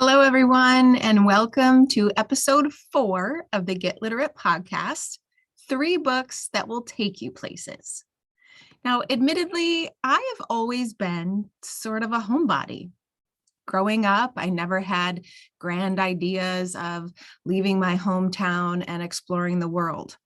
Hello, everyone, and welcome to episode 4 of the Get Literate podcast, 3 books that will take you places. Now, admittedly, I have always been sort of a homebody. Growing up, I never had grand ideas of leaving my hometown and exploring the world.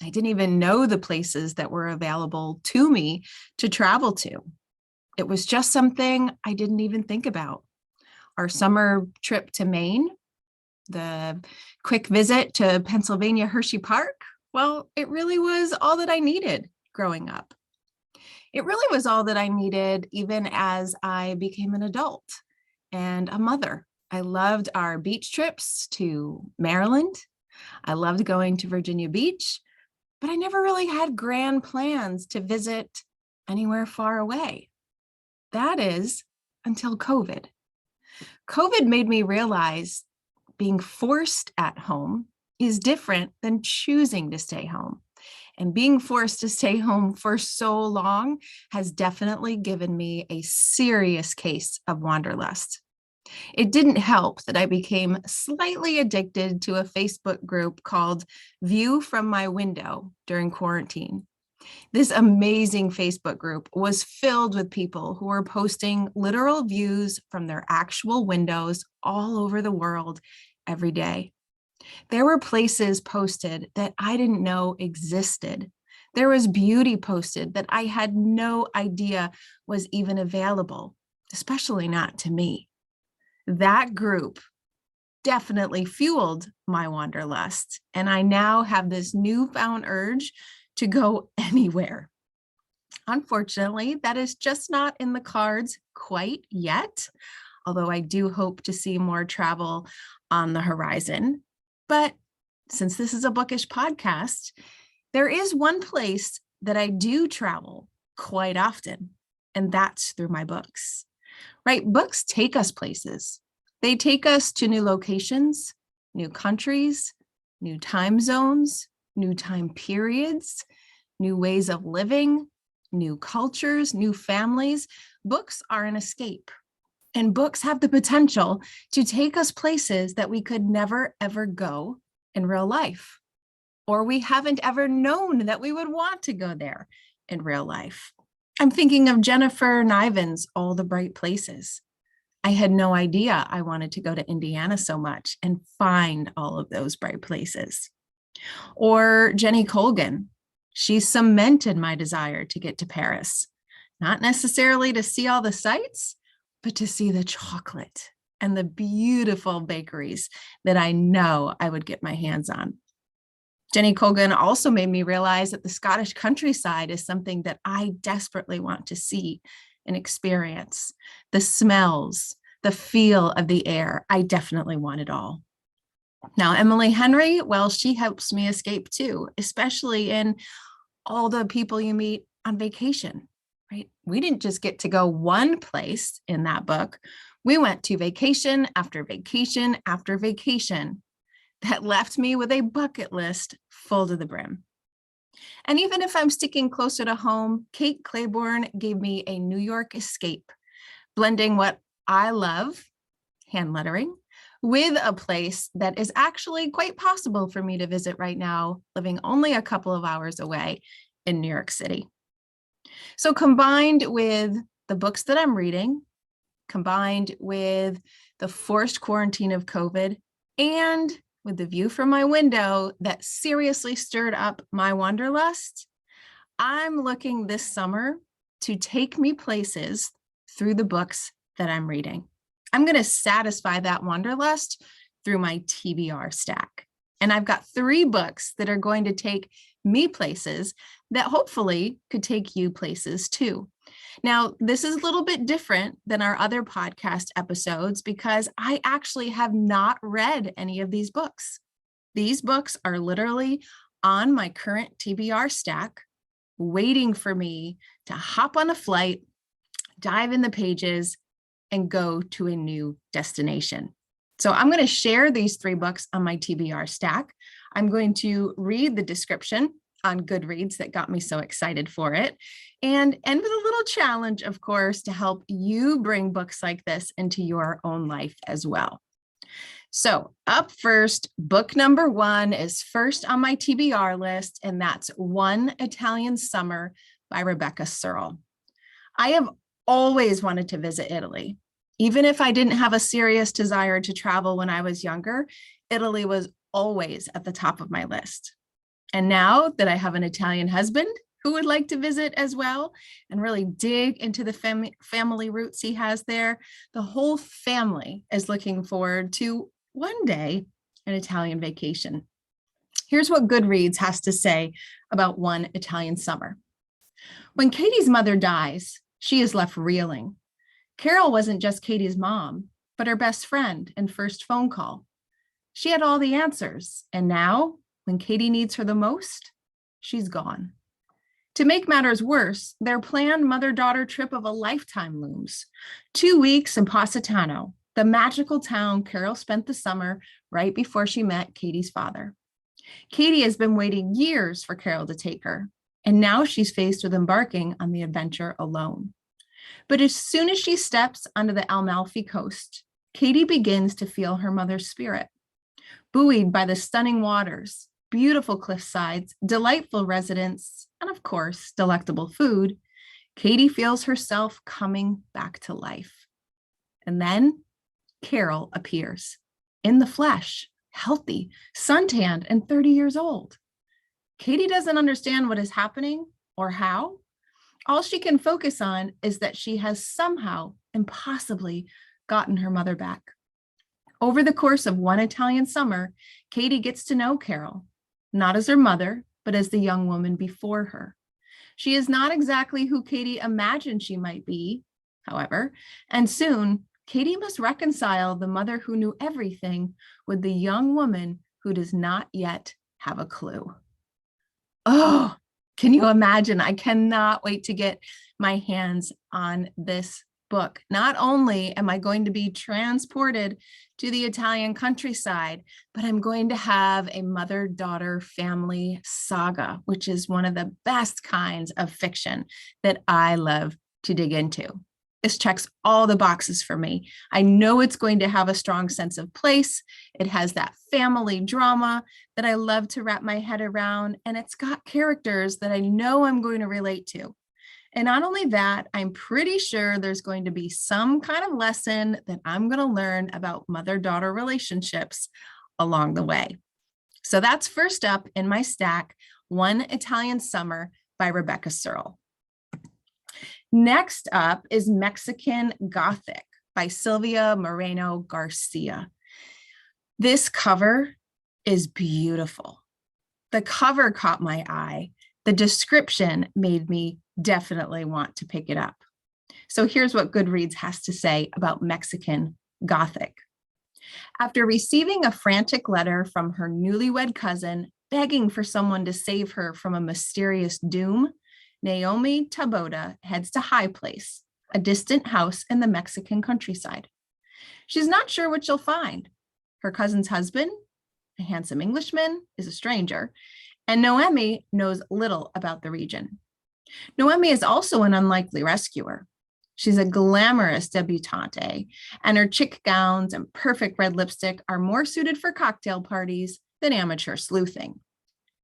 I didn't even know the places that were available to me to travel to. It was just something I didn't even think about. Our summer trip to Maine, the quick visit to Pennsylvania Hershey Park, well, it really was all that I needed growing up. It really was all that I needed even as I became an adult and a mother. I loved our beach trips to Maryland. I loved going to Virginia Beach, but I never really had grand plans to visit anywhere far away. That is until COVID. COVID made me realize being forced at home is different than choosing to stay home. And being forced to stay home for so long has definitely given me a serious case of wanderlust. It didn't help that I became slightly addicted to a Facebook group called View from My Window during quarantine. This amazing Facebook group was filled with people who were posting literal views from their actual windows all over the world every day. There were places posted that I didn't know existed. There was beauty posted that I had no idea was even available, especially not to me. That group definitely fueled my wanderlust, and I now have this newfound urge to go anywhere. Unfortunately, that is just not in the cards quite yet, although I do hope to see more travel on the horizon. But since this is a bookish podcast, there is one place that I do travel quite often, and that's through my books. Right? Books take us places. They take us to new locations, new countries, new time zones, new time periods, new ways of living, new cultures, new families. Books are an escape, and books have the potential to take us places that we could never, ever go in real life, or we haven't ever known that we would want to go there in real life. I'm thinking of Jennifer Niven's All the Bright Places. I had no idea I wanted to go to Indiana so much and find all of those bright places. Or Jenny Colgan. She cemented my desire to get to Paris, not necessarily to see all the sights, but to see the chocolate and the beautiful bakeries that I know I would get my hands on. Jenny Colgan also made me realize that the Scottish countryside is something that I desperately want to see and experience. The smells, the feel of the air, I definitely want it all. Now, Emily Henry, well, she helps me escape too, especially in all the people you meet on vacation, right? We didn't just get to go one place in that book. We went to vacation after vacation after vacation that left me with a bucket list full to the brim. And even if I'm sticking closer to home, Kate Claiborne gave me a New York escape, blending what I love, hand lettering, with a place that is actually quite possible for me to visit right now, living only a couple of hours away in New York City. So combined with the books that I'm reading, combined with the forced quarantine of COVID, and with the view from my window that seriously stirred up my wanderlust, I'm looking this summer to take me places through the books that I'm reading. I'm going to satisfy that wanderlust through my TBR stack. And I've got 3 books that are going to take me places that hopefully could take you places too. Now, this is a little bit different than our other podcast episodes because I actually have not read any of these books. These books are literally on my current TBR stack, waiting for me to hop on a flight, dive in the pages, and go to a new destination. So I'm going to share these 3 books on my TBR stack. I'm going to read the description on Goodreads that got me so excited for it, and end with a little challenge, of course, to help you bring books like this into your own life as well. So up first, book number 1 is first on my TBR list, and that's One Italian Summer by Rebecca Searle. I have always wanted to visit Italy. Even if I didn't have a serious desire to travel when I was younger, Italy was always at the top of my list. And now that I have an Italian husband who would like to visit as well and really dig into the family roots he has there, the whole family is looking forward to one day an Italian vacation. Here's what Goodreads has to say about One Italian Summer. When Katie's mother dies, she is left reeling. Carol wasn't just Katie's mom, but her best friend and first phone call. She had all the answers, and now, when Katie needs her the most, she's gone. To make matters worse, their planned mother-daughter trip of a lifetime looms. 2 weeks in Positano, the magical town Carol spent the summer right before she met Katie's father. Katie has been waiting years for Carol to take her, and now she's faced with embarking on the adventure alone. But as soon as she steps onto the Amalfi coast, Katie begins to feel her mother's spirit. Buoyed by the stunning waters, beautiful cliffsides, delightful residents, and of course, delectable food, Katie feels herself coming back to life. And then Carol appears in the flesh, healthy, suntanned, and 30 years old. Katie doesn't understand what is happening or how. All she can focus on is that she has somehow impossibly gotten her mother back. Over the course of One Italian Summer, Katie gets to know Carol, not as her mother, but as the young woman before her. She is not exactly who Katie imagined she might be, however, and soon Katie must reconcile the mother who knew everything with the young woman who does not yet have a clue. Oh, can you imagine? I cannot wait to get my hands on this book. Not only am I going to be transported to the Italian countryside, but I'm going to have a mother-daughter family saga, which is one of the best kinds of fiction that I love to dig into. This checks all the boxes for me. I know it's going to have a strong sense of place. It has that family drama that I love to wrap my head around, and it's got characters that I know I'm going to relate to. And not only that, I'm pretty sure there's going to be some kind of lesson that I'm going to learn about mother-daughter relationships along the way. So that's first up in my stack, One Italian Summer by Rebecca Searle. Next up is Mexican Gothic by Silvia Moreno Garcia. This cover is beautiful. The cover caught my eye. The description made me definitely want to pick it up. So here's what Goodreads has to say about Mexican Gothic. After receiving a frantic letter from her newlywed cousin begging for someone to save her from a mysterious doom, Naomi Taboada heads to High Place, a distant house in the Mexican countryside. She's not sure what she'll find. Her cousin's husband, a handsome Englishman, is a stranger, and Noemi knows little about the region. Noemi is also an unlikely rescuer. She's a glamorous debutante, and her chic gowns and perfect red lipstick are more suited for cocktail parties than amateur sleuthing.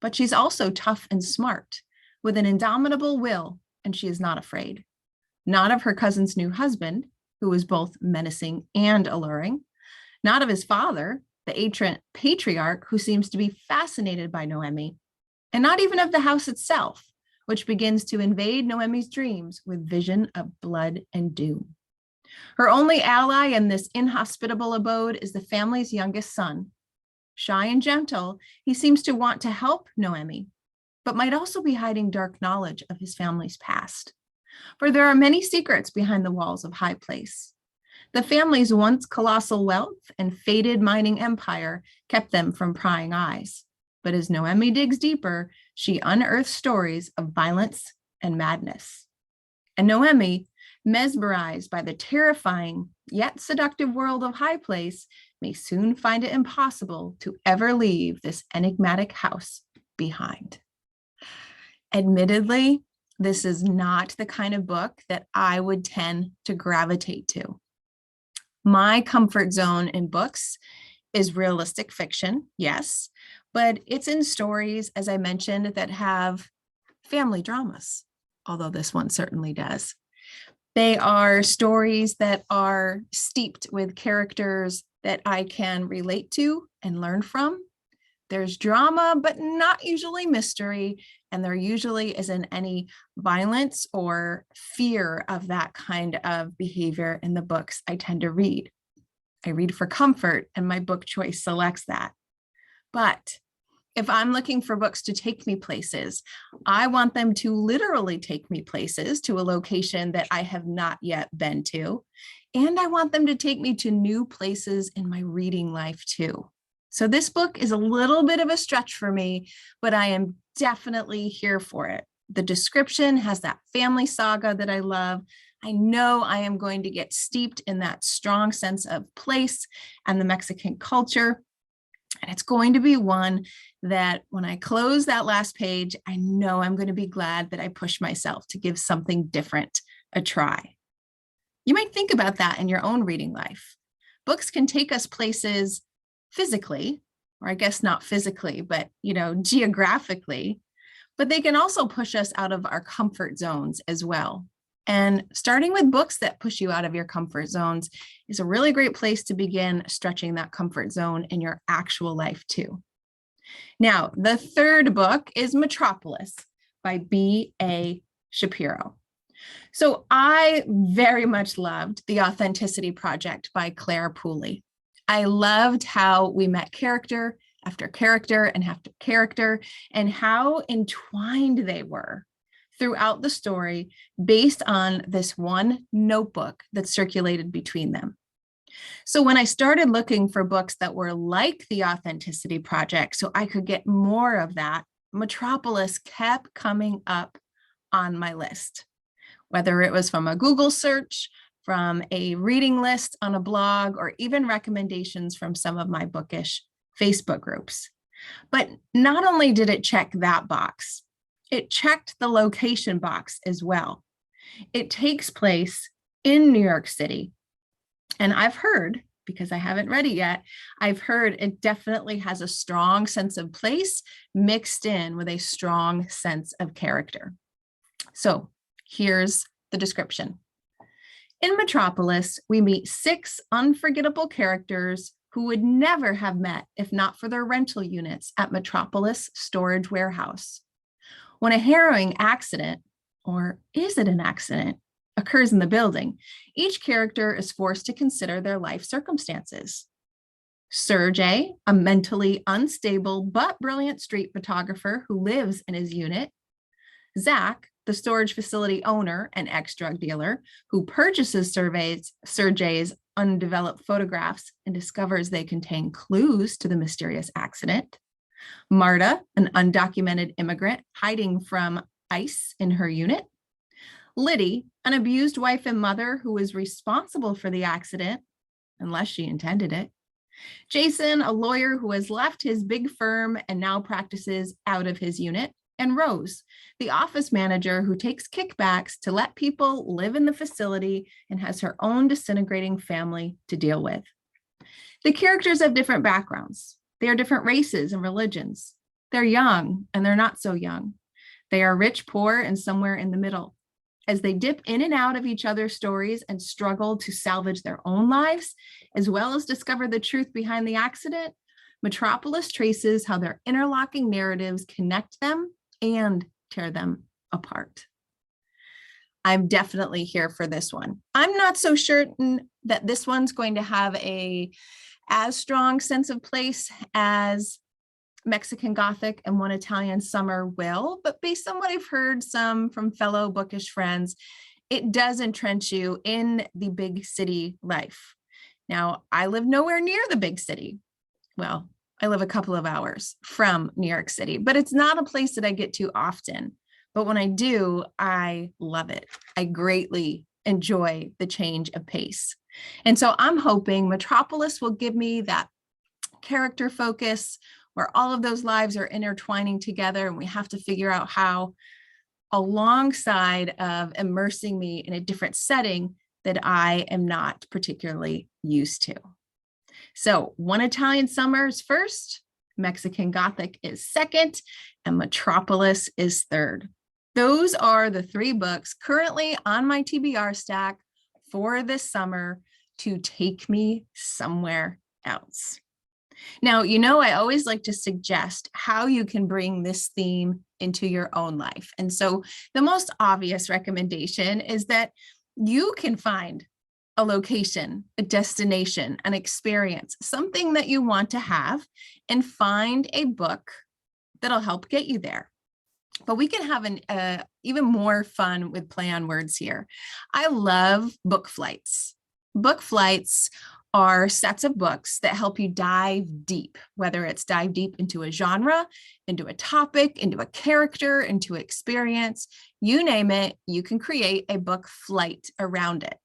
But she's also tough and smart, with an indomitable will, and she is not afraid. Not of her cousin's new husband, who is both menacing and alluring. Not of his father, the ancient patriarch, who seems to be fascinated by Noemi. And not even of the house itself, which begins to invade Noemi's dreams with vision of blood and doom. Her only ally in this inhospitable abode is the family's youngest son. Shy and gentle, he seems to want to help Noemi, but might also be hiding dark knowledge of his family's past. For there are many secrets behind the walls of High Place. The family's once colossal wealth and faded mining empire kept them from prying eyes. But as Noemi digs deeper, she unearths stories of violence and madness. And Noemi, mesmerized by the terrifying yet seductive world of High Place, may soon find it impossible to ever leave this enigmatic house behind. Admittedly, this is not the kind of book that I would tend to gravitate to. My comfort zone in books is realistic fiction, yes, but it's in stories, as I mentioned, that have family dramas, although this one certainly does. They are stories that are steeped with characters that I can relate to and learn from. There's drama, but not usually mystery, and there usually isn't any violence or fear of that kind of behavior in the books I tend to read. I read for comfort, and my book choice selects that. But if I'm looking for books to take me places, I want them to literally take me places to a location that I have not yet been to. And I want them to take me to new places in my reading life too. So this book is a little bit of a stretch for me, but I am definitely here for it. The description has that family saga that I love. I know I am going to get steeped in that strong sense of place and the Mexican culture. And it's going to be one that when I close that last page, I know I'm going to be glad that I pushed myself to give something different a try. You might think about that in your own reading life. Books can take us places physically, or I guess not physically, but geographically, but they can also push us out of our comfort zones as well. And starting with books that push you out of your comfort zones is a really great place to begin stretching that comfort zone in your actual life too. Now, the third book is Metropolis by B.A. Shapiro. So I very much loved The Authenticity Project by Claire Pooley. I loved how we met character after character and after character, and how entwined they were throughout the story based on this one notebook that circulated between them. So when I started looking for books that were like The Authenticity Project, so I could get more of that, Metropolis kept coming up on my list, whether it was from a Google search, from a reading list on a blog, or even recommendations from some of my bookish Facebook groups. But not only did it check that box, it checked the location box as well. It takes place in New York City. And I've heard, because I haven't read it yet, I've heard it definitely has a strong sense of place mixed in with a strong sense of character. So here's the description. In Metropolis, we meet 6 unforgettable characters who would never have met if not for their rental units at Metropolis Storage Warehouse. When a harrowing accident, or is it an accident, occurs in the building, each character is forced to consider their life circumstances. Sergey, a mentally unstable but brilliant street photographer who lives in his unit. Zach, the storage facility owner and ex-drug dealer who purchases Sergey's undeveloped photographs and discovers they contain clues to the mysterious accident. Marta, an undocumented immigrant hiding from ICE in her unit. Liddy, an abused wife and mother who is responsible for the accident, unless she intended it. Jason, a lawyer who has left his big firm and now practices out of his unit. And Rose, the office manager who takes kickbacks to let people live in the facility and has her own disintegrating family to deal with. The characters have different backgrounds. They are different races and religions. They're young and they're not so young. They are rich, poor, and somewhere in the middle. As they dip in and out of each other's stories and struggle to salvage their own lives, as well as discover the truth behind the accident, Metropolis traces how their interlocking narratives connect them and tear them apart. I'm definitely here for this one. I'm not so certain that this one's going to have as strong sense of place as Mexican Gothic and One Italian Summer will, but based on what I've heard from fellow bookish friends, it does entrench you in the big city life. Now, I live nowhere near the big city. Well, I live a couple of hours from New York City, but it's not a place that I get to often. But when I do, I love it. I greatly enjoy the change of pace. And so I'm hoping Metropolis will give me that character focus where all of those lives are intertwining together and we have to figure out how, alongside of immersing me in a different setting that I am not particularly used to. So One Italian Summer is first, Mexican Gothic is second, and Metropolis is third. Those are the 3 books currently on my TBR stack for this summer to take me somewhere else. Now, I always like to suggest how you can bring this theme into your own life. And so the most obvious recommendation is that you can find a location, a destination, an experience, something that you want to have, and find a book that'll help get you there. But we can have even more fun with play on words here. I love book flights. Book flights are sets of books that help you dive deep, whether it's dive deep into a genre, into a topic, into a character, into experience, you name it, you can create a book flight around it.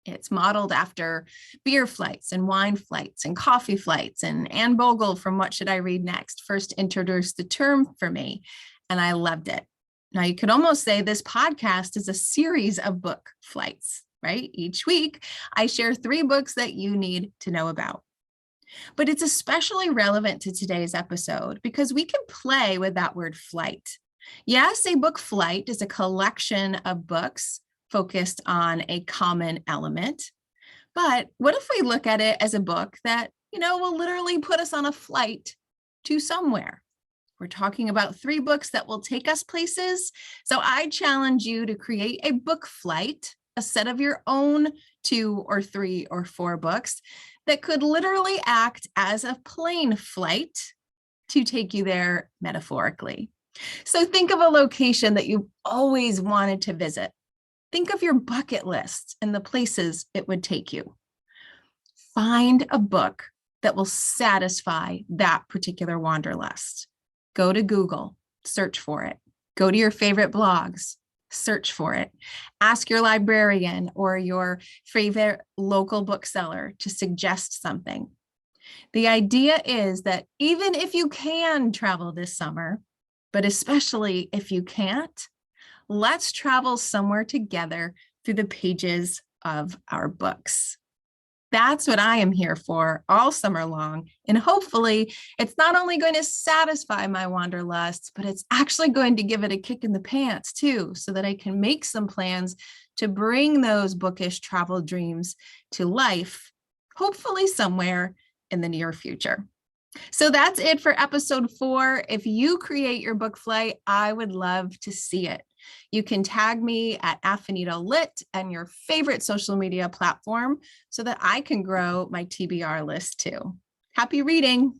It's modeled after beer flights and wine flights and coffee flights. And Anne Bogle from What Should I Read Next first introduced the term for me, and I loved it. Now, you could almost say this podcast is a series of book flights, right? Each week, I share 3 books that you need to know about. But it's especially relevant to today's episode because we can play with that word flight. Yes, a book flight is a collection of books focused on a common element. But what if we look at it as a book that, will literally put us on a flight to somewhere? We're talking about 3 books that will take us places. So I challenge you to create a book flight, a set of your own 2 or 3 or 4 books that could literally act as a plane flight to take you there metaphorically. So think of a location that you've always wanted to visit. Think of your bucket list and the places it would take you. Find a book that will satisfy that particular wanderlust. Go to Google, search for it. Go to your favorite blogs, search for it. Ask your librarian or your favorite local bookseller to suggest something. The idea is that even if you can travel this summer, but especially if you can't, let's travel somewhere together through the pages of our books. That's what I am here for all summer long. And hopefully it's not only going to satisfy my wanderlust, but it's actually going to give it a kick in the pants too, so that I can make some plans to bring those bookish travel dreams to life, hopefully somewhere in the near future. So that's it for episode 4. If you create your book flight, I would love to see it. You can tag me at @AfinitoLit and your favorite social media platform so that I can grow my TBR list too. Happy reading.